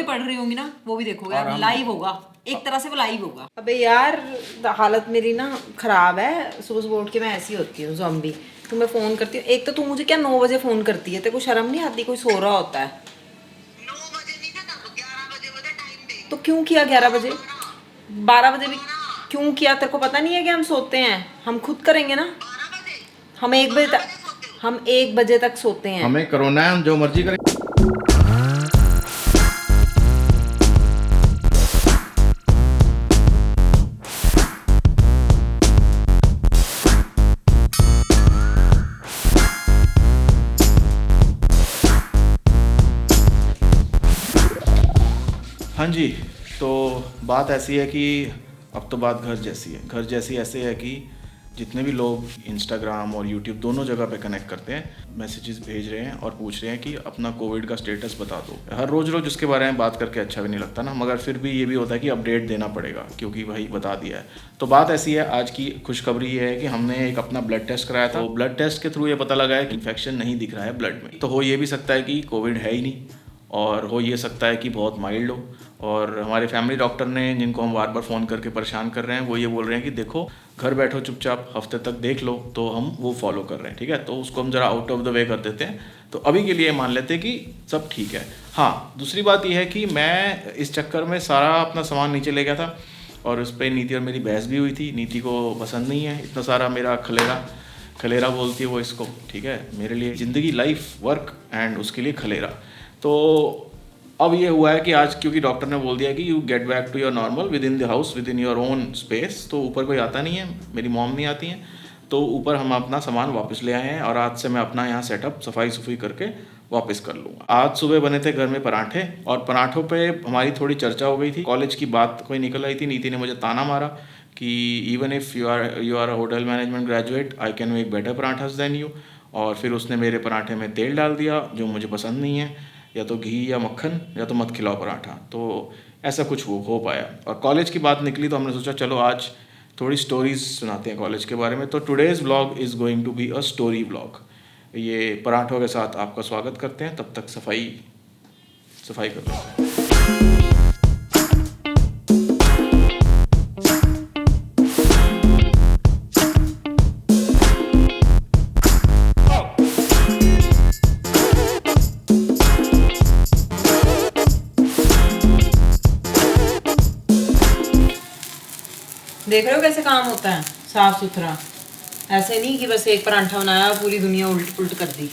पढ़ रही होंगी ना वो भी देखोगे और आप, लाइव होगा, एक तरह से वो लाइव होगा। अबे यार हालत मेरी ना खराब है, सुबह सुबह उठ के मैं ऐसी होती हूँ ज़ॉम्बी। तुम्हें फ़ोन करती हूँ, एक तो तू मुझे क्या 9 बजे फ़ोन करती है, तेरे को शर्म नहीं आती? कोई सो रहा होता है। 9 बजे नहीं था, 11 बजे मुझे टाइम दे। तो क्यों किया 11 बजे? 12 बजे भी क्यों किया? तेरे को पता नहीं है कि हम सोते हैं? हम खुद करेंगे ना। 12 बजे हम 1 बजे तक, सोते हो? हम 1 बजे तक सोते हैं। हमें कोरोना है, हम जो मर्जी करें। हाँ जी, तो बात ऐसी है कि अब तो बात घर जैसी है। घर जैसी ऐसे है कि जितने भी लोग इंस्टाग्राम और यूट्यूब दोनों जगह पे कनेक्ट करते हैं, मैसेजेस भेज रहे हैं और पूछ रहे हैं कि अपना कोविड का स्टेटस बता दो। हर रोज़ रोज़ उसके बारे में बात करके अच्छा भी नहीं लगता ना, मगर फिर भी ये भी होता है कि अपडेट देना पड़ेगा क्योंकि भाई बता दिया है। तो बात ऐसी है, आज की खुशखबरी ये है कि हमने एक अपना ब्लड टेस्ट कराया था। तो ब्लड टेस्ट के थ्रू ये पता लगा है कि इन्फेक्शन नहीं दिख रहा है ब्लड में। तो हो ये भी सकता है कि कोविड है ही नहीं, और हो ये सकता है कि बहुत माइल्ड हो। और हमारे फैमिली डॉक्टर ने, जिनको हम बार बार फ़ोन करके परेशान कर रहे हैं, वो ये बोल रहे हैं कि देखो घर बैठो चुपचाप, हफ्ते तक देख लो। तो हम वो फॉलो कर रहे हैं, ठीक है। तो उसको हम ज़रा आउट ऑफ द वे कर देते हैं। तो अभी के लिए मान लेते हैं कि सब ठीक है। हाँ, दूसरी बात यह है कि मैं इस चक्कर में सारा अपना सामान नीचे ले गया था और उस पर नीति और मेरी बहस भी हुई थी। नीति को पसंद नहीं है इतना सारा मेरा खलेरा बोलती है वो इसको, ठीक है। मेरे लिए ज़िंदगी, लाइफ, वर्क एंड उसके लिए खलेरा। तो अब ये हुआ है कि आज क्योंकि डॉक्टर ने बोल दिया कि you get back to your normal within the house, within your own space. तो ऊपर कोई आता नहीं है, मेरी मॉम नहीं आती हैं, तो ऊपर हम अपना सामान वापस ले आए हैं और आज से मैं अपना यहाँ सेटअप सफाई करके वापस कर लूँगा। आज सुबह बने थे घर में पराठे, और पराठों पे हमारी थोड़ी चर्चा हो गई थी। कॉलेज की बात कोई निकल आई थी। नीति ने मुझे ताना मारा कि even if you are a hotel management graduate, I can make better parathas than you. और फिर उसने मेरे पराठे में तेल डाल दिया जो मुझे पसंद नहीं है, या तो घी या मक्खन, या तो मत खिलाओ पराठा। तो ऐसा कुछ हो पाया। और कॉलेज की बात निकली तो हमने सोचा चलो आज थोड़ी स्टोरीज सुनाते हैं कॉलेज के बारे में। तो today's vlog is going to be a story vlog. ये पराठों के साथ आपका स्वागत करते हैं, तब तक सफाई कर लेते हैं। देख रहे हो कैसे काम होता है साफ सुथरा? ऐसे नहीं कि बस एक परांठा बनाया पूरी दुनिया उल्ट पुल्ट कर दी।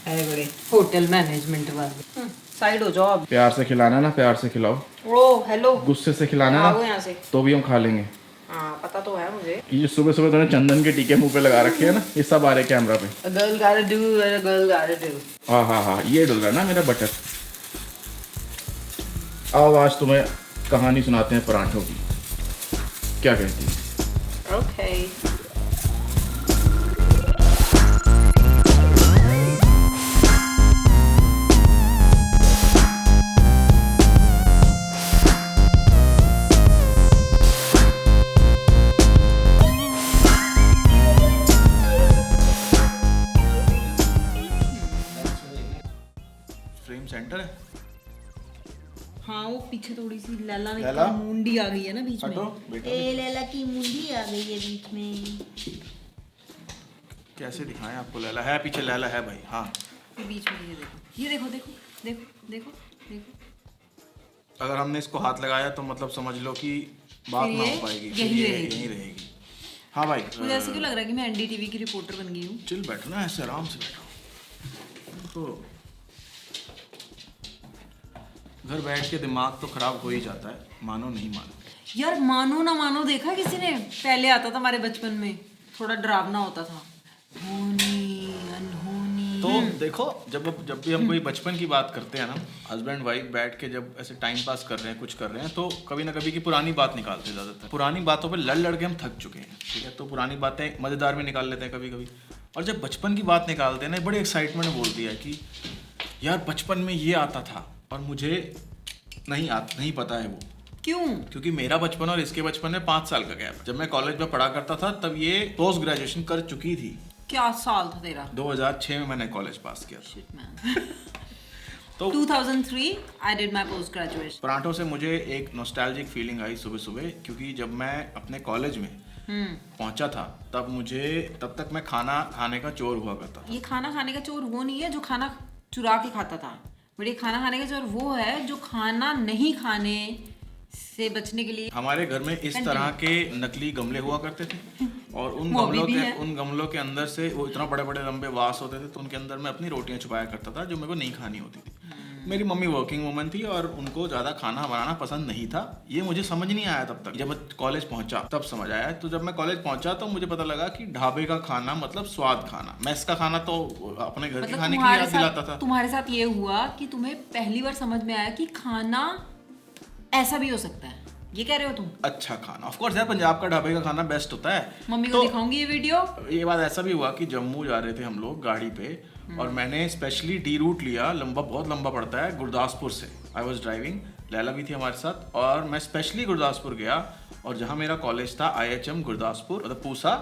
है बड़े होटल मैनेजमेंट वाले। साइड हो जाओ अब। प्यार से खिलाना ना, प्यार से खिलाओ। ओ हेलो, गुस्से से खिलाना आओ ना यहाँ से। तो भी हम खा लेंगे। हाँ पता तो है मुझे। ये सुबह सुबह तूने चंदन के टीके मुंह पे लगा रखे हैं ना, ये सब आ रहे कैमरा पे। A girl gotta do what a girl gotta do। हाँ, ये डल रहा है ना मेरा बटर। आओ आज तुम्हें कहानी सुनाते हैं पराठों की। क्या कहती है? ओके। फ्रेम सेंटर है। हाँ वो पीछे थोड़ी सी लैला ने लैला? मुंडी आ गई है ना बीच हटो में। बेटा। ए लैला की मुंडी आ गई है बीच में। कैसे दिखाएं आपको? लैला है, पीछे लैला है भाई। हाँ, ये बीच में ये देखो देखो। अगर हमने इसको हाथ लगाया तो मतलब समझ लो कि बात फिर ना ये हो पाएगी, यहीं फिर ये रहेगी। यहीं रहेगी। हाँ भाई, मुझे ऐसे क्यों लग रहा है कि मैं एनडीटीवी की रिपोर्टर बन गई हूँ? चिल बैठो ना, ऐसे आराम से बैठो। तो घर बैठ के दिमाग तो खराब हो ही जाता है, मानो नहीं मानो। यार मानो ना मानो, देखा किसी ने? पहले आता था हमारे बचपन में, थोड़ा डरावना होता था। होनी अनहोनी। तो देखो, जब भी हम कोई बचपन की बात करते हैं ना, हस्बैंड वाइफ बैठ के जब ऐसे टाइम पास कर रहे हैं, कुछ कर रहे हैं, तो कभी ना कभी की पुरानी बात निकालते हैं। ज़्यादातर पुरानी बातों पे लड़ के हम थक चुके हैं, ठीक है। तो पुरानी बातें मज़ेदार में निकाल लेते हैं कभी कभी। और जब बचपन की बात निकालते हैं ना, बड़े एक्साइटमेंट बोलती है कि यार बचपन में ये आता था और मुझे नहीं पता है वो क्यों? क्योंकि मेरा बचपन और इसके बचपन में 5 साल का गैप। जब मैं कॉलेज में पढ़ा करता था तब ये पोस्ट ग्रेजुएशन कर चुकी थी। क्या साल था तेरा? 2006 में मैंने कॉलेज पास किया था। तो 2003 I did my post graduation. पराठों से मुझे एक नॉस्टैल्जिक फीलिंग आई सुबह सुबह, क्योंकि जब मैं अपने कॉलेज में पहुंचा था तब तक मैं खाना खाने का चोर हुआ करता था। ये खाना खाने का चोर वो नहीं है जो खाना चुरा के खाता था, बट ये खाना खाने का चोर वो है जो खाना नहीं खाने से बचने के लिए। हमारे घर में इस तरह के नकली गमले हुआ करते थे और उन गमलों के अंदर से वो इतना बड़े बड़े लंबे वास होते थे, तो उनके अंदर मैं अपनी रोटियां छुपाया करता था जो मेरे को नहीं खानी होती थी। मेरी मम्मी वर्किंग वूमन थी और उनको ज़्यादा खाना बनाना पसंद नहीं था। ये मुझे समझ नहीं आया तब तक, जब मैं कॉलेज पहुंचा तब समझ आया। तो जब मैं कॉलेज पहुंचा तो मुझे पता लगा कि ढाबे का खाना मतलब स्वाद खाना, मेस का खाना तो अपने घर के खाने की याद दिलाता था। तुम्हारे साथ ये हुआ कि तुम्हें पहली बार समझ में आया कि खाना ऐसा भी हो सकता है, ये कह रहे हो तुम? अच्छा खाना, ऑफ कोर्स यार, पंजाब का ढाबे का खाना बेस्ट होता है। मम्मी को दिखाऊंगी ये वीडियो। ये बात ऐसा भी हुआ कि जम्मू जा रहे थे हम लोग गाड़ी पे और मैंने स्पेशली डी रूट लिया, बहुत लंबा पड़ता है, गुरदासपुर से। आई वॉज ड्राइविंग, लैला भी थी हमारे साथ और मैं स्पेशली गुरदासपुर गया और जहाँ मेरा कॉलेज था IHM गुरदासपुर, मतलब पूसा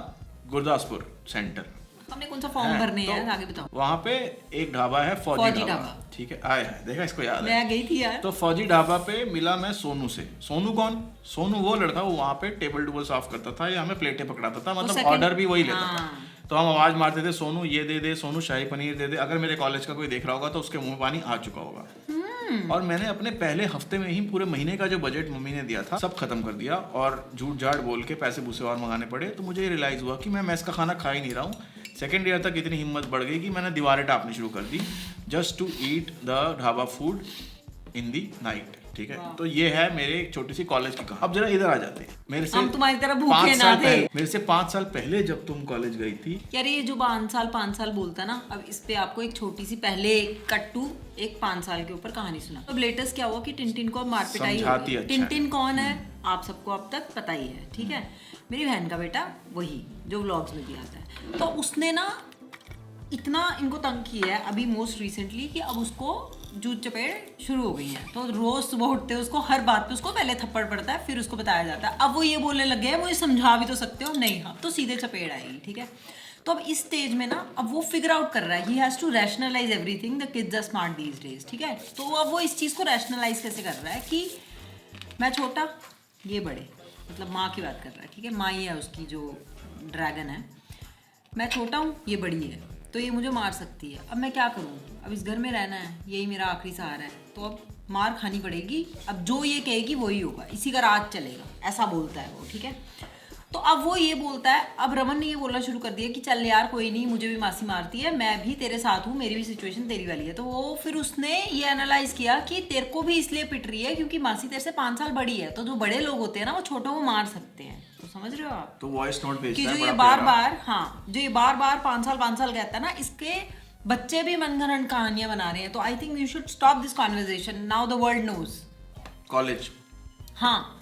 गुरदासपुर सेंटर। हमने कौन सा फॉर्म भरने हैं आगे बताओ। वहाँ पे एक ढाबा है फौजी ढाबा, ठीक है, आया है, देखा, इसको याद है, मैं गई थी यार। तो फौजी ढाबा पे मिला मैं सोनू से। सोनू कौन? सोनू वो लड़का वो वहाँ पे टेबल टूबल साफ करता था या हमें प्लेटें पकड़ाता था, मतलब ऑर्डर भी वही लेता था। तो हम आवाज मारते थे, सोनू ये दे दे, सोनू शाही पनीर दे दे। अगर मेरे कॉलेज का कोई देख रहा होगा तो उसके मुंह में पानी आ चुका होगा। और मैंने अपने पहले हफ्ते में ही पूरे महीने का जो बजट मम्मी ने दिया था सब खत्म कर दिया और झूठ झाड़ बोल के पैसे भूसे और मंगाने पड़े। तो मुझे रियलाइज हुआ कि मैं मेस का खाना खा ही नहीं रहा हूँ। सेकेंड ईयर तक इतनी हिम्मत बढ़ गई कि मैंने दीवारें टापनी शुरू कर दी just to eat the dhaba food in the night, ठीक है। तो ये है मेरे छोटी सी कॉलेज की कहानी। अब जरा इधर आ जाते हैं। मेरे से हम तुम्हारी तरह भूखे ना थे। मेरे से 5 साल पहले जब तुम कॉलेज गई थी। यार ये जो 5 साल बोलता है ना, अब इस पे आपको एक छोटी सी पहले कट्टू एक 5 साल के ऊपर कहानी सुना। अब लेटेस्ट क्या हुआ कि टिंटिन को मार पिटाई हुई। टिंटिन कौन है आप सबको अब तक पता ही है, ठीक है। मेरी बहन का बेटा, वही जो व्लॉग्स में भी आता है। तो उसने ना इतना इनको तंग किया है अभी मोस्ट रिसेंटली कि अब उसको जूझ चपेट शुरू हो गई है। तो रोज सुबह उठते उसको हर बात पे उसको पहले थप्पड़ पड़ता है, फिर उसको बताया जाता है। अब वो ये बोलने लग गया है, मुझे समझा भी तो सकते हो, नहीं हाँ तो सीधे चपेट आएगी, ठीक है। तो अब इस स्टेज में ना अब वो फिगर आउट कर रहा है, he has to rationalise everything, the kids are smart these days, ठीक है। तो अब वो इस चीज़ को रैशनलाइज कैसे कर रहा है कि मैं छोटा ये बड़े, मतलब माँ की बात कर रहा है, ठीक है। माँ ही है उसकी जो ड्रैगन है, मैं छोटा हूँ ये बड़ी है, तो ये मुझे मार सकती है। अब मैं क्या करूँ, अब इस घर में रहना है, यही मेरा आखिरी सहारा है, तो अब मार खानी पड़ेगी। अब जो ये कहेगी वही होगा, इसी का राज चलेगा, ऐसा बोलता है वो, ठीक है। तो अब वो ये बोलता है, अब रमन ने ये बोलना शुरू कर दिया कि चल यार कोई नहीं, मुझे भी मासी मारती है, मैं भी तेरे साथ हूँ, मेरी भी सिचुएशन तेरी वाली है। तो वो फिर उसने ये एनालाइज किया कि तेरे को भी इसलिए पिट रही है क्योंकि मासी तेरे से 5 साल बड़ी है, तो जो बड़े लोग होते हैं ना वो छोटों को मार सकते हैं। तो समझ रहे हो आप? तो वॉइस नोट भेजता कि है जो ये बार बार, हाँ जो ये बार बार 5 साल कहता है ना, इसके बच्चे भी मनगढ़ंत कहानियां बना रहे हैं। तो I think you should stop this conversation, now the world knows. College, हाँ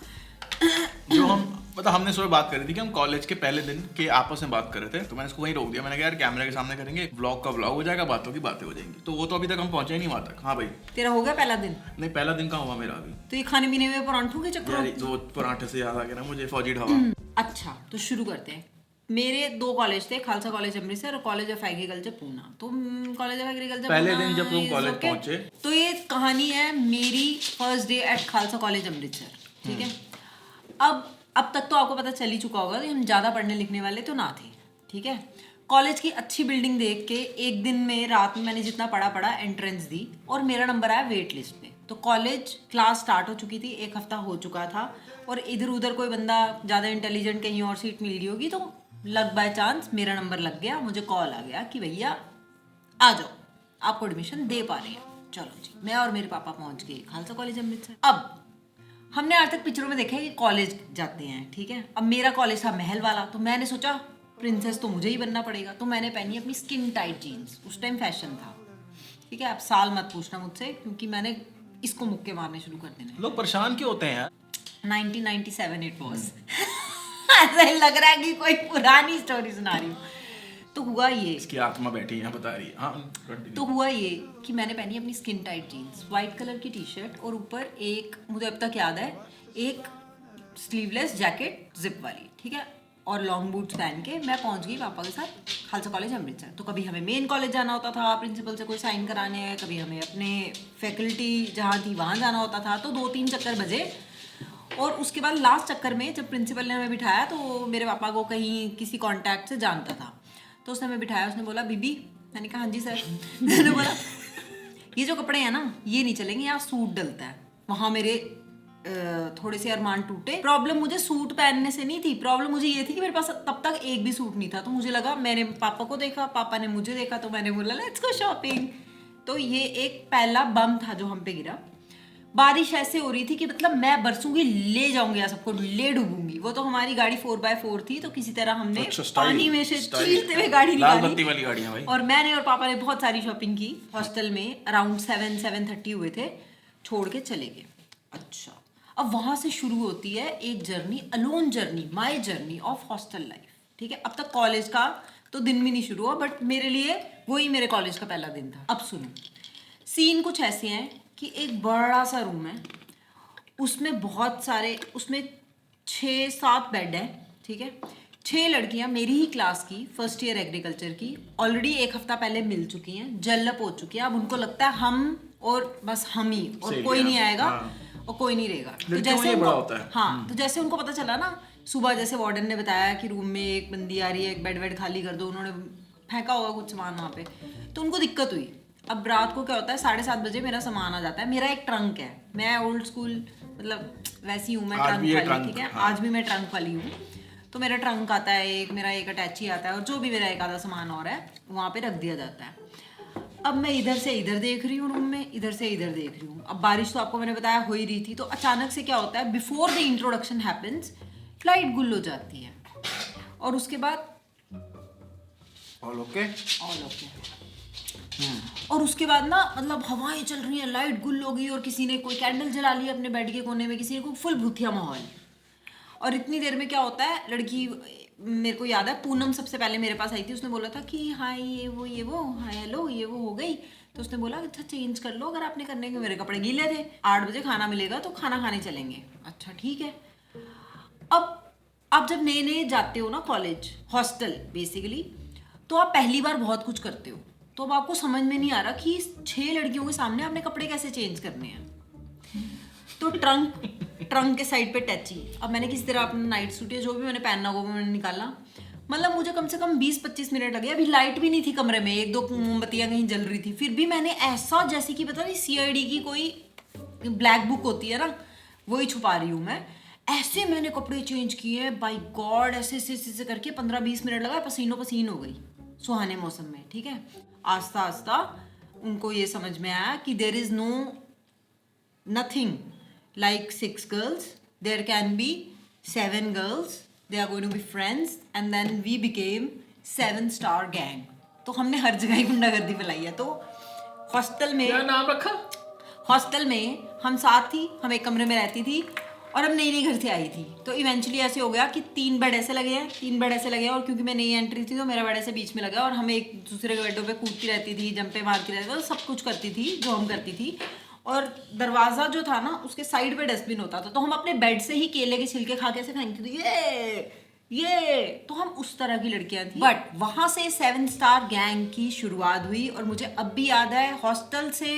जो हम मतलब हमने सुबह बात करी थी कि हम कॉलेज के पहले दिन के आपस में बात कर रहे थे, तो मैंने इसको वहीं रोक दिया। मैंने कहा यार कैमरे के सामने करेंगे, व्लॉग का व्लॉग हो जाएगा, बातों की बातें हो जाएंगी। तो वो तो अभी तक हम पहुंचे ही नहीं वहां तक। हाँ भाई तेरा हो गया पहला दिन? नहीं, पहला दिन कहाँ हुआ मेरा अभी। तो ये खाने पीने में परांठों के चक्कर। तो पराठे से याद आ गया ना मुझे फौजी ढाबा। अच्छा तो शुरू करते हैं। मेरे 2 कॉलेज थे, खालसा कॉलेज अमृतसर और कॉलेज ऑफ एग्रीकल्चर पूना। तो कॉलेज ऑफ एग्रीकल्चर पहले दिन जब तुम कॉलेज पहुंचे, तो ये कहानी है मेरी first day at Khalsa college Amritsar, ठीक है। अब तक तो आपको पता चल ही चुका होगा कि हम ज़्यादा पढ़ने लिखने वाले तो ना थे, ठीक है। कॉलेज की अच्छी बिल्डिंग देख के एक दिन में रात में मैंने जितना पढ़ा एंट्रेंस दी और मेरा नंबर आया वेट लिस्ट पे। तो कॉलेज क्लास स्टार्ट हो चुकी थी, 1 हफ्ता हो चुका था और इधर उधर कोई बंदा ज़्यादा इंटेलिजेंट कहीं और सीट मिल गई होगी, तो लग बाय चांस मेरा नंबर लग गया। मुझे कॉल आ गया कि भैया आ जाओ, आपको एडमिशन दे पा रहे हैं। चलो जी, मैं और मेरे पापा पहुँच गए खालसा कॉलेज अमृतसर। अब हमने आज तक पिक्चरों में देखा है कि कॉलेज जाते हैं, ठीक है। अब मेरा कॉलेज था महल वाला, तो मैंने सोचा प्रिंसेस तो मुझे ही बनना पड़ेगा। तो मैंने पहनी अपनी स्किन टाइट जीन्स, उस टाइम फैशन था, ठीक है। अब साल मत पूछना मुझसे क्योंकि मैंने इसको मुक्के मारने शुरू कर देने। लोग परेशान क्यों होते हैं यार? 1997 इट वॉज। ऐसा ही लग रहा है कि कोई पुरानी स्टोरी सुना रही हूँ। तो हुआ ये, इसकी आत्मा बैठी यहाँ बता रही है। हाँ, तो हुआ ये कि मैंने पहनी अपनी skin tight jeans, white colour की टी शर्ट और ऊपर एक, मुझे अब तक याद है, एक स्लीवलेस जैकेट जिप वाली, ठीक है। और लॉन्ग बूट्स पहन के मैं पहुंच गई पापा के साथ खालसा कॉलेज अमृतसर। तो कभी हमें मेन कॉलेज जाना होता था प्रिंसिपल से कोई साइन कराने, कभी हमें अपने फैकल्टी जहाँ थी वहाँ जाना होता था। तो 2-3 चक्कर बजे और उसके बाद लास्ट चक्कर में जब प्रिंसिपल ने हमें बिठाया तो मेरे पापा को कहीं किसी कॉन्टैक्ट से जानता था, तो उसने हमें बिठाया। उसने बोला बीबी, मैंने कहा हाँ जी सर। मैंने बोला ये जो कपड़े हैं ना ये नहीं चलेंगे, यहाँ सूट डलता है। वहाँ मेरे थोड़े से अरमान टूटे। प्रॉब्लम मुझे सूट पहनने से नहीं थी, प्रॉब्लम मुझे ये थी कि मेरे पास तब तक एक भी सूट नहीं था। तो मुझे लगा, मैंने पापा को देखा, पापा ने मुझे देखा, तो मैंने बोला लेट्स गो शॉपिंग। तो ये एक पहला बम था जो हम पे गिरा। बारिश ऐसे हो रही थी कि मतलब मैं बरसूंगी, ले जाऊंगी या सबको ले डूबूंगी। वो तो हमारी गाड़ी 4x4 थी, तो किसी तरह हमने पानी में से चीरते हुए गाड़ी निकाली वाली गाड़ियां भाई। और मैंने और पापा ने बहुत सारी शॉपिंग की। हॉस्टल में अराउंड 7-7:30 हुए थे, छोड़ के चले गए। अच्छा, अब वहां से शुरू होती है एक journey, alone journey, my journey of hostel life. ठीक है, अब तक कॉलेज का तो दिन भी नहीं शुरू हुआ, बट मेरे लिए वही मेरे कॉलेज का पहला दिन था। अब सुनो, सीन कुछ ऐसे हैं कि एक बड़ा सा रूम है, उसमें बहुत सारे, उसमें 6-7 बेड है। ठीक है, 6 लड़कियां मेरी ही क्लास की, फर्स्ट ईयर एग्रीकल्चर की, ऑलरेडी 1 हफ्ता पहले मिल चुकी हैं, जल्लप हो चुकी है। अब उनको लगता है हम और बस हम ही, और कोई नहीं आएगा और कोई नहीं रहेगा। तो जैसे बड़ा होता है। हाँ, तो जैसे उनको पता चला ना, सुबह जैसे वार्डन ने बताया कि रूम में एक बंदी आ रही है, एक बेड वेड खाली कर दो, उन्होंने फेंका होगा कुछ सामान वहाँ पे, तो उनको दिक्कत हुई। अब रात को क्या होता है, 7:30 बजे मेरा सामान आ जाता है। मेरा एक ट्रंक है, मैं ओल्ड स्कूल मतलब वैसी हूँ मैं, ट्रंक वाली। ठीक है, आज भी मैं ट्रंक वाली हूँ। तो मेरा ट्रंक आता है एक, मेरा एक अटैची आता है, और जो भी मेरा एक आधा सामान और है वहाँ पे रख दिया जाता है। अब मैं इधर से इधर देख रही हूँ रूम में, इधर से इधर देख रही हूँ। अब बारिश तो आपको मैंने बताया हो ही रही थी, तो अचानक से क्या होता है, before the introduction happens, flight गुल हो जाती है। और उसके बाद ऑल ओके। और उसके बाद ना मतलब हवाएं चल रही हैं, लाइट गुल हो गई, और किसी ने कोई कैंडल जला ली अपने बेड के कोने में, किसी ने कोई फुल भूतिया माहौल। और इतनी देर में क्या होता है, लड़की, मेरे को याद है पूनम सबसे पहले मेरे पास आई थी। उसने बोला था कि हाय ये वो हाय हेलो ये वो हो गई। तो उसने बोला अच्छा चेंज कर लो अगर आपने करने के, मेरे कपड़े गीले थे। 8 बजे खाना मिलेगा तो खाना खाने चलेंगे। अच्छा ठीक है। अब जब नए नए जाते हो ना कॉलेज, हॉस्टल बेसिकली, तो आप पहली बार बहुत कुछ करते हो, तो अब आपको समझ में नहीं आ रहा कि 6 लड़कियों के सामने आपने कपड़े कैसे चेंज करने हैं। तो ट्रंक के साइड पे टैची, अब मैंने किसी तरह अपना नाइट सूट या जो भी मैंने पहनना होगा वो मैंने निकाला। मतलब मुझे कम से कम 20-25 मिनट लगे। अभी लाइट भी नहीं थी कमरे में, 1-2 मोमबत्तियां कहीं जल रही थी, फिर भी मैंने ऐसा जैसे कि पता नहीं CID की कोई ब्लैक बुक होती है ना, वही छुपा रही हूँ मैं। ऐसे मैंने कपड़े चेंज किए, बाय गॉड, ऐसे करके 15-20 मिनट लगा, पसीनो पसीन हो गई सुहाने मौसम में। ठीक है, आस्ता आस्ता उनको ये समझ में आया कि there is nothing like 6 girls, there can be 7 girls, they are going to be friends, and then we became 7-star gang. तो हमने हर जगह ही गुंडागर्दी फैलाई है। तो हॉस्टल में, क्या नाम रखा? हॉस्टल में हम साथ थी, हम एक कमरे में रहती थी, और हम नई घर से आई थी। तो इवेंचुअली ऐसे हो गया कि 3 बेड ऐसे लगे हैं, और क्योंकि मैं नई एंट्री थी तो मेरा बेड ऐसे बीच में लगा, और हम एक दूसरे के बेडों पे कूदती रहती थी, जंपे मारती रहती थी, तो सब कुछ करती थी जो हम करती थी। और दरवाजा जो था ना, उसके साइड पे डस्टबिन होता था, तो हम अपने बेड से ही केले के छिलके खा के ऐसे फेंकती थी, ये तो हम उस तरह की लड़कियां थी। बट वहां से 7-स्टार गैंग की शुरुआत हुई। और मुझे अब भी याद है, हॉस्टल से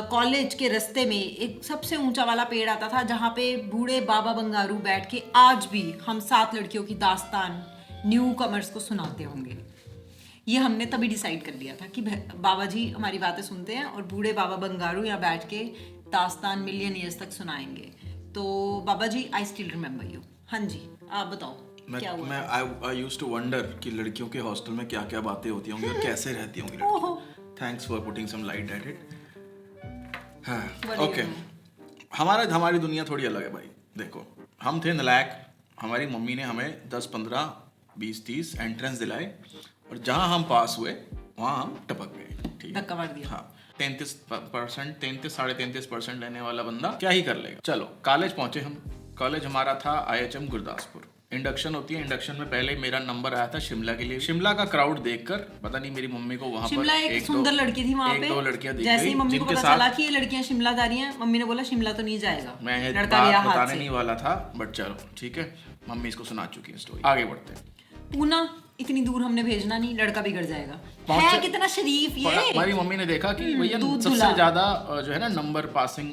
कॉलेज के रास्ते में एक सबसे ऊंचा वाला पेड़ आता था, जहाँ पे बूढ़े बाबा बंगारू बैठ के आज भी हम 7 लड़कियों की दास्तान न्यू कमर्स को सुनाते होंगे। ये हमने तभी डिसाइड कर लिया था कि बाबा जी हमारी बातें सुनते हैं, और बूढ़े बाबा बंगारू यहाँ बैठ के दास्तान मिलियन ईयर्स तक सुनाएंगे। तो बाबा जी, आई स्टिल रिमेम्बर यू। हाँ जी, आप बताओ क्या हुआ? I used to wonder कि लड़कियों के हॉस्टल में क्या क्या बातें होती होंगी और कैसे रहती होंगी लड़कियां। Thanks for putting some light at it. हाँ, ओके। हमारी दुनिया थोड़ी अलग है भाई। देखो, हम थे नालायक, हमारी मम्मी ने हमें 10, 15, 20, 30 एंट्रेंस दिलाए, और जहाँ हम पास हुए वहाँ हम टपक गए। ठीक, धक्का मार दिया। हाँ, 33%, 33-33.5% लेने वाला बंदा क्या ही कर लेगा। चलो कॉलेज पहुंचे हम। कॉलेज हमारा था IHM गुरदासपुर। इंडक्शन होती है, इंडक्शन में पहले मेरा नंबर आया था शिमला के लिए। शिमला का क्राउड देखकर पता नहीं मेरी मम्मी को वहां पर शिमला एक सुंदर लड़की थी वहां पे, एक दो लड़कियां दिख जैसे ही गई मम्मी को जिनके पता साथ चला कि ये लड़कियां शिमला जा रही हैं, मम्मी ने बोला शिमला तो नहीं जाएगा, मैं ये लड़का गया बात हाथ बताने से। नहीं वाला था, बट चलो ठीक है, मम्मी इसको सुना चुकी है स्टोरी। आगे बढ़ते हैं। पूना इतनी दूर हमने भेजना नहीं, लड़का बिगड़ जाएगा। पहुंचे- है कितना शरीफ ये। हमारी मम्मी ने देखा कि भैया दूध सबसे धुला। ज्यादा जो है ना नंबर पासिंग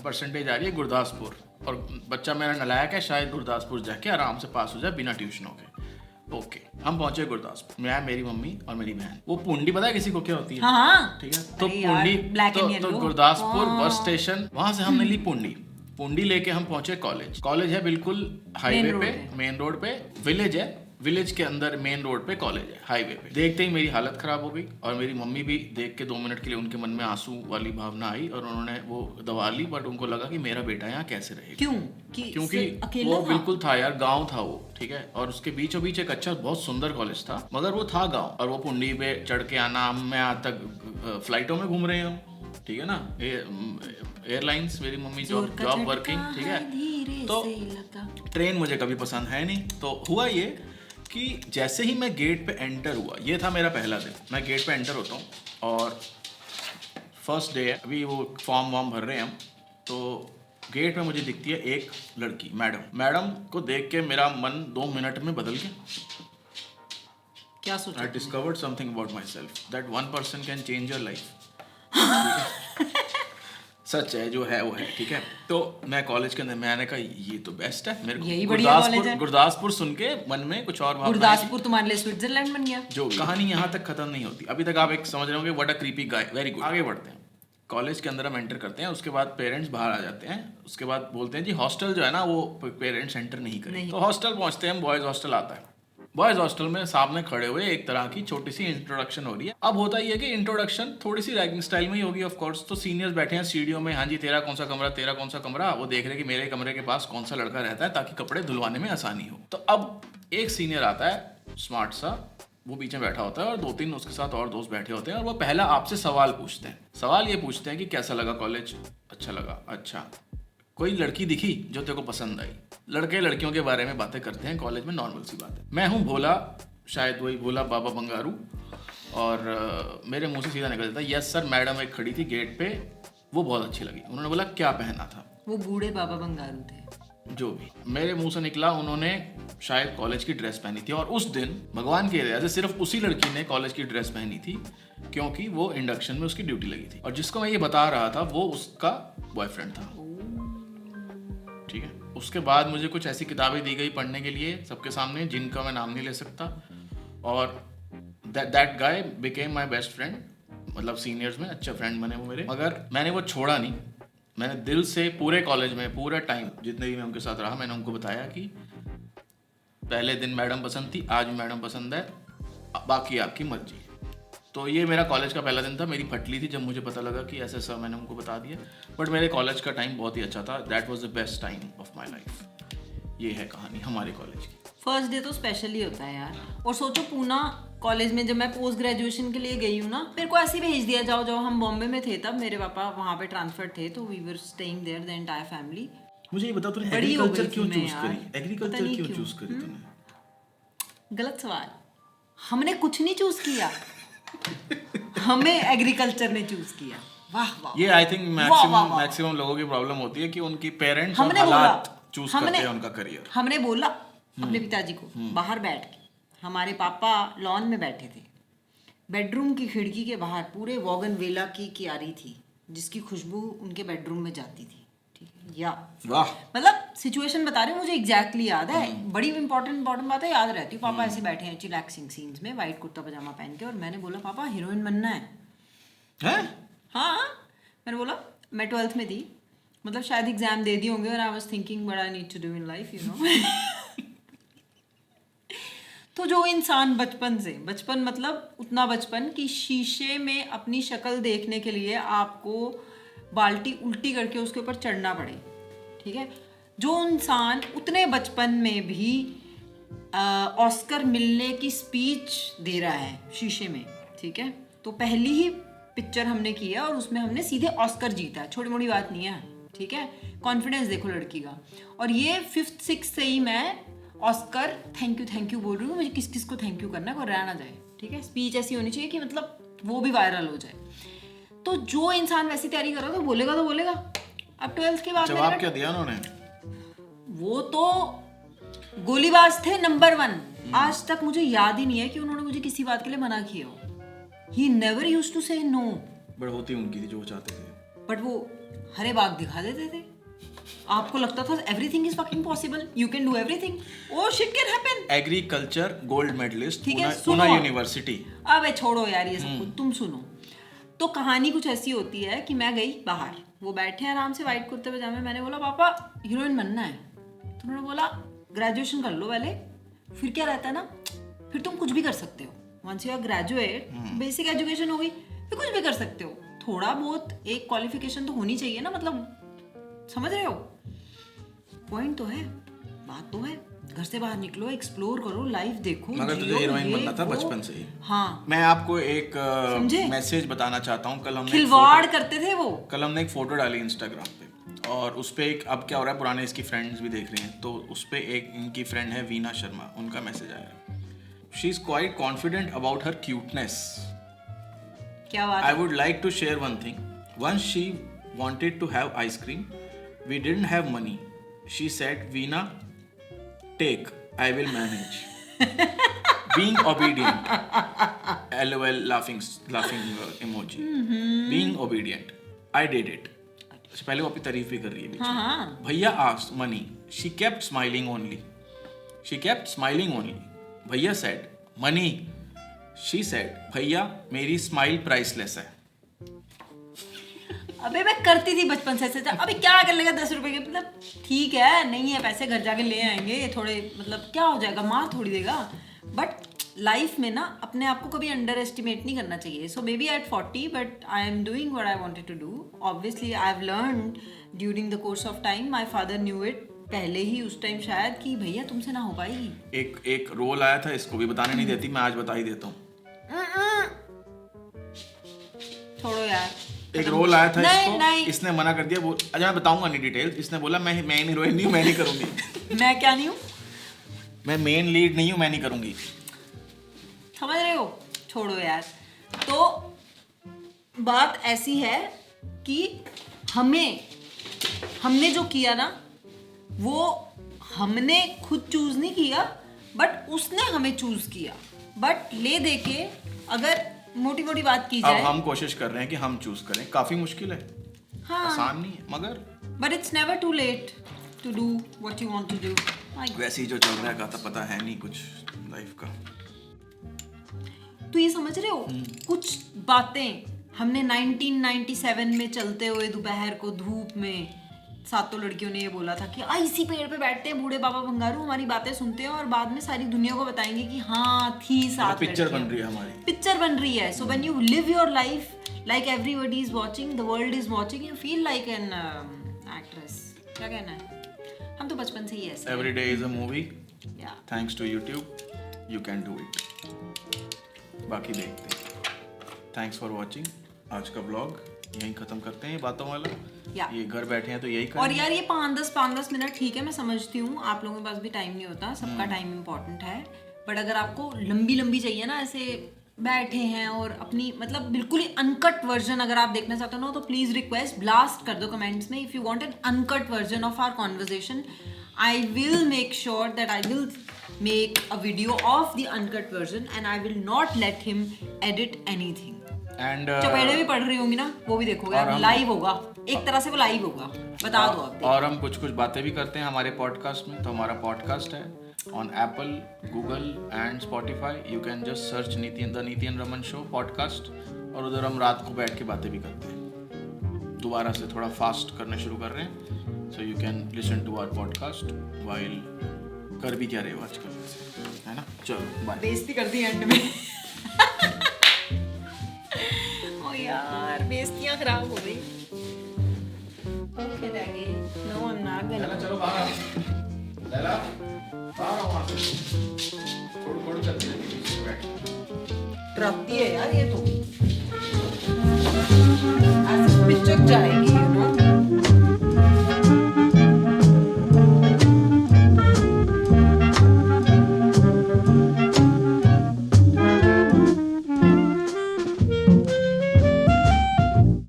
परसेंटेज आ रही है गुरदासपुर, और बच्चा मेरा नलायक है, शायद गुरदासपुर जाके आराम से पास हो जाए बिना ट्यूशनों के। ओके, हम पहुंचे गुरदासपुर, मैं, मेरी मम्मी और मेरी बहन। वो पुंडी पता है किसी को क्या होती है? हाँ, ठीक है, तो अरे यार, पुंडी black and तो yellow। गुरदासपुर हाँ। बस स्टेशन, वहां से हमने ली पुंडी। पुंडी लेके हम पहुंचे कॉलेज। कॉलेज है बिल्कुल हाईवे रोड पे, पे। मेन रोड पे। विलेज है, विलेज के अंदर मेन रोड पे कॉलेज है, हाईवे पे। देखते ही मेरी हालत खराब हो गई, और मेरी मम्मी भी देख के 2 मिनट के लिए उनके मन में आंसू वाली भावना आई, और उन्होंने वो दवा ली, बट उनको लगा कि मेरा बेटा यहाँ कैसे रहेगा। क्यों? क्योंकि सिर्फ अकेला वो था? बिल्कुल था यार, गांव था वो, ठीक है, और उसके बीचों बीच एक अच्छा बहुत सुंदर कॉलेज था, मगर वो था गांव, और वो पुंडी पे चढ़ के आना, हम मैं आज तक फ्लाइटों में घूम रहे हैं, ठीक है ना, एयरलाइंस, मेरी मम्मी जॉब वर्किंग, ठीक है, तो ट्रेन मुझे कभी पसंद है नहीं। तो हुआ ये कि जैसे ही मैं गेट पे एंटर हुआ, ये था मेरा पहला दिन, मैं गेट पे एंटर होता हूँ और फर्स्ट डे है, अभी वो फॉर्म वॉर्म भर रहे हैं हम, तो गेट में मुझे दिखती है एक लड़की, मैडम को देख के मेरा मन 2 मिनट में बदल गया। क्या सोचा? I discovered something about myself that one person can change your life. सच है, जो है वो है, ठीक है। तो मैं कॉलेज के अंदर, मैंने कहा ये तो बेस्ट है, मेरे यही को बढ़िया कॉलेज है। गुरदासपुर सुन के मन में कुछ और भावना गुरदासपुर तुम्हारे लिए स्विट्जरलैंड बन गया। जो कहानी यहाँ तक खत्म नहीं होती, अभी तक आप एक समझ रहे होंगे what a creepy guy. Very good, आगे बढ़ते हैं। कॉलेज के अंदर हम एंटर करते हैं, उसके बाद पेरेंट्स बाहर आ जाते हैं, उसके बाद बोलते हैं जी हॉस्टल जो है ना वो पेरेंट्स एंटर नहीं करें। तो हॉस्टल पहुंचते हैं हम, बॉयज हॉस्टल आता है। बॉयज हॉस्टल में सामने खड़े हुए एक तरह की छोटी सी इंट्रोडक्शन हो रही है। अब होता ही है कि इंट्रोडक्शन थोड़ी सी रैगिंग स्टाइल में ही होगी ऑफ कोर्स। तो सीनियर्स बैठे हैं सीढ़ियों में, हाँ जी तेरा कौन सा कमरा, तेरा कौन सा कमरा, वो देख रहे हैं कि मेरे कमरे के पास कौन सा लड़का रहता है ताकि कपड़े धुलवाने में आसानी हो। तो अब एक सीनियर आता है स्मार्ट सा, वो बीच में बैठा होता है और 2-3 उसके साथ और दोस्त बैठे होते हैं, और वो पहला आपसे सवाल पूछते हैं। सवाल ये पूछते हैं कि कैसा लगा कॉलेज? अच्छा लगा। अच्छा, कोई लड़की दिखी जो तेरे को पसंद आई? लड़के लड़कियों के बारे में बातें करते हैं कॉलेज में, नॉर्मल सी बात है। मैं हूँ भोला, शायद वही भोला बाबा बंगारू, और मेरे मुंह से सीधा निकल जाता है यस सर। मैडम एक खड़ी थी गेट पे, वो बहुत अच्छी लगी। उन्होंने बोला क्या पहना था? वो बूढ़े बाबा बंगारू थे। जो भी मेरे मुंह से निकला, उन्होंने शायद कॉलेज की ड्रेस पहनी थी, और उस दिन भगवान की दया से सिर्फ उसी लड़की ने कॉलेज की ड्रेस पहनी थी, क्योंकि वो इंडक्शन में उसकी ड्यूटी लगी थी, और जिसको मैं ये बता रहा था वो उसका बॉयफ्रेंड था, ठीक है। उसके बाद मुझे कुछ ऐसी किताबें दी गई पढ़ने के लिए सबके सामने जिनका मैं नाम नहीं ले सकता, और that guy became my best friend, मतलब सीनियर्स में अच्छे फ्रेंड बने वो मेरे। मगर मैंने वो छोड़ा नहीं, मैंने दिल से पूरे कॉलेज में पूरा टाइम जितने भी मैं उनके साथ रहा, मैंने उनको बताया कि पहले दिन मैडम पसंद थी, आज मैडम पसंद है, बाकी आपकी मर्जी। तो ये मेरा कॉलेज का पहला दिन था। मेरी फटली थी जब मुझे पता लगा कि ऐसा सब मैंने उनको बता दिया, बट मेरे कॉलेज का टाइम बहुत ही अच्छा था। That was the best time of my life. ये है कहानी हमारे कॉलेज की। फर्स्ट डे तो स्पेशल ही होता है यार। और सोचो पूना कॉलेज में जब मैं पोस्ट ग्रेजुएशन के लिए गई हूँ ना, मेरे को ऐसे ही भेज दिया, जाओ जाओ। हम बॉम्बे में थे तब, मेरे पापा वहाँ पे ट्रांसफर थे, तो we were staying there the entire family. मुझे ये बता, तूने बड़ी हो गई एग्रीकल्चर थी क्यों मैं चूज यार। करी? पता एग्रीकल्चर नहीं क्यों क्यों। चूज करी तूने? गलत सवाल। हमने कुछ नहीं चूज किया, हमें एग्रीकल्चर ने चूज किया। वाह वाह। ये आई थिंक मैक्सिमम लोगों की प्रॉब्लम होती है कि उनकी पेरेंट्स और हमने हालात बोला, चूज करते हैं उनका करियर। हमने बोला अपने पिताजी को बाहर बैठ के, हमारे पापा लॉन में बैठे थे, बेडरूम की खिड़की के बाहर पूरे वॉगन वेला की क्यारी थी जिसकी खुशबू उनके बेडरूम में जाती थी, ठीक है। या वाह, मतलब सिचुएशन बता रही हूँ, मुझे एग्जैक्टली याद है। बड़ी इंपॉर्टेंट बातें याद रहती हूँ। पापा ऐसे बैठे हैं चिलैक्सिंग सीन्स में, वाइट कुर्ता पजामा पहन के, और मैंने बोला पापा हीरोइन बनना है। हैं? हाँ, मैंने बोला, मैं 12th में थी, मतलब शायद एग्जाम दे दिए होंगे, और I was thinking what I need to do in life, you know. तो जो इंसान बचपन मतलब उतना बचपन कि शीशे में अपनी शक्ल देखने के लिए आपको बाल्टी उल्टी करके उसके ऊपर चढ़ना पड़े, ठीक है। जो इंसान उतने बचपन में भी ऑस्कर मिलने की स्पीच दे रहा है शीशे में, ठीक है, तो पहली ही पिक्चर हमने की है और उसमें हमने सीधे ऑस्कर जीता है। छोटी मोटी बात नहीं है, ठीक है। कॉन्फिडेंस देखो लड़की का। और ये 5th 6th से ही मैं ऑस्कर थैंक यू बोल रही हूँ, मुझे किस किस को थैंक यू करना है, कोई रह ना जाए, ठीक है। स्पीच ऐसी होनी चाहिए कि मतलब वो भी वायरल हो जाए। तो जो इंसान वैसी तैयारी कर रहा तो बोलेगा अब 12th के बाद जवाब क्या दिया उन्होंने? वो तो गोलीबाज थे नंबर 1। आज तक मुझे याद ही नहीं है कि उन्होंने मुझे किसी बात के लिए मना किया हो। ही नेवर यूज्ड टू से नो। बट होती उनकी थी जो वो चाहते थे, बट वो हरे बाग दिखा देते थे। आपको लगता था everything is fucking possible, you can do everything, oh shit can happen. Agriculture gold medallist ठीक है, पूना सुनो। यूनिवर्सिटी। अबे छोड़ो यार ये सब कुछ, तुम सुनो। तो कहानी कुछ ऐसी होती है कि मैं गई बाहर, वो बैठे हैं आराम से वाइट कुर्ते पजामे। मैंने बोला पापा हीरोइन बनना है, तो उन्होंने बोला ग्रेजुएशन कर लो पहले, फिर क्या रहता है ना, फिर तुम कुछ भी कर सकते हो। Once you are graduate, basic education हो गई, फिर कुछ भी कर सकते हो। थोड़ा बहुत एक क्वालिफिकेशन तो होनी चाहिए ना, मतलब समझ रहे हो? पॉइंट तो है, बात तो है। घर से बाहर निकलो, एक्सप्लोर करो, लाइफ देखो। मगर तुझे हीरोइन बनना था बचपन से ही। हाँ, मैं आपको एक समझे? मैसेज बताना चाहता हूँ। कल खिलवाड़ करते थे वो। कल हमने एक फोटो डाली इंस्टाग्राम पे, और उस पे एक, अब क्या हो रहा है, पुराने इसकी फ्रेंड्स भी देख रहे हैं, तो उस पे एक इनकी फ्रेंड है वीना शर्मा, उनका मैसेज आया। She is quite confident about her cuteness. क्या बात I है? would like to share one thing. Once she wanted to have ice cream. We didn't have money. She said, Veena, take. I will manage. Being obedient. LOL laughing emoji. Being obedient. I did it. पहले वो अपनी तारीफ भी कर रही है बीच में। भैया asked money. She kept smiling only. She kept smiling only. भैया said, money. She said, भैया मेरी स्माइल प्राइसलेस है। अबे मैं करती थी बचपन से ऐसे। अभी क्या कर लेगा 10 रुपए के, मतलब ठीक है, नहीं है पैसे, घर जाके ले आएंगे थोड़े, मतलब क्या हो जाएगा, मार थोड़ी देगा। बट लाइफ में ना अपने आप को कभी अंडर एस्टिमेट नहीं करना चाहिए। So maybe at 40 but I am doing what I wanted to do. Obviously I have learned during the course of time. My father knew it पहले ही उस टाइम शायद कि भैया तुमसे ना हो पाएगी। एक रोल आया था, इसको भी बताने नहीं देती, मैं आज बता ही देता हूँ। छोड़ो यार। एक रोल आया था नहीं, इसको, नहीं। इसने मना कर दिया। अच्छा मैं बताऊंगा नहीं डिटेल। इसने बोला मैं हीरोइन नहीं हूँ, मैं नहीं करूंगी। मैं क्या नहीं हूँ, मैं मेन लीड नहीं हूँ, मैं नहीं करूंगी। समझ रहे हो? छोड़ो यार। तो बात ऐसी है कि हमने जो किया ना, वो हमने खुद चूज नहीं किया, बट उसने हमें चूज किया। बट ले दे के अगर मोटी मोटी बात की जाए, अब हम कोशिश कर रहे हैं कि हम चूज करें। काफी मुश्किल है, हाँ, आसान नहीं है, मगर but it's never too late to do what you want to do. वैसे ही जो चल रहा है का तो पता है नहीं कुछ लाइफ का। तो ये समझ रहे हो, कुछ बातें हमने 1997 में चलते हुए दोपहर को धूप में सातों लड़कियों ने ये बोला था कि इसी पेड़ पे बैठते हैं बूढ़े बाबा भंगारू, हमारी बातें सुनते हैं और बाद में सारी दुनिया को बताएंगे कि हाँ थी सात पिक्चर बन रही है, हमारी पिक्चर बन रही है। So when you live your life like everybody is watching, the world is watching, you feel like an actress. क्या कहना है? हम तो बचपन से ही ऐसे। Every day is a movie. या thanks to YouTube you can do it. बाकी देखते हैं। Thanks for watching. आज का ब्लॉग यहीं खत्म करते हैं, बातों वाला। ये घर बैठे हैं तो यही करें। और यार ये 5-10 मिनट ठीक है, मैं समझती हूँ आप लोगों के पास भी टाइम नहीं होता, सबका टाइम इम्पोर्टेंट है। बट अगर आपको लंबी चाहिए ना, ऐसे बैठे हैं और अपनी मतलब बिल्कुल ही अनकट वर्जन अगर आप देखना चाहते हो ना, तो प्लीज रिक्वेस्ट ब्लास्ट कर दो कमेंट्स में। If you want an uncut version of our conversation, I will make sure that I will make a video of the uncut version and I will not let him edit anything. And चपेड़े भी पढ़ रही होंगी ना, वो भी देखोगे, live होगा, एक तरह से वो लाइव होगा, बता दो आप। और हम कुछ बातें भी करते हैं हमारे पॉडकास्ट में। तो हमारा पॉडकास्ट है on Apple, Google and Spotify. You can just search the नीति एंड रमन शो पॉडकास्ट, और उधर हम रात को बैठ के बातें भी करते हैं। दोबारा से थोड़ा फास्ट करना शुरू कर रहे हैं, so you can listen to our podcast while कर भी क्या रहे हो आजकल, है ना? चलो बाय। बेइज्जती कर दी एंड में। ओ यार बेइज्जतियां खराब हो गई। Okay daddy, no I am not gonna. चलो बाहर लैला, बाहर आओ वहाँ से। थोड़ी चलती है, डरती है यार ये तो, ऐसे पिचक जाएगी।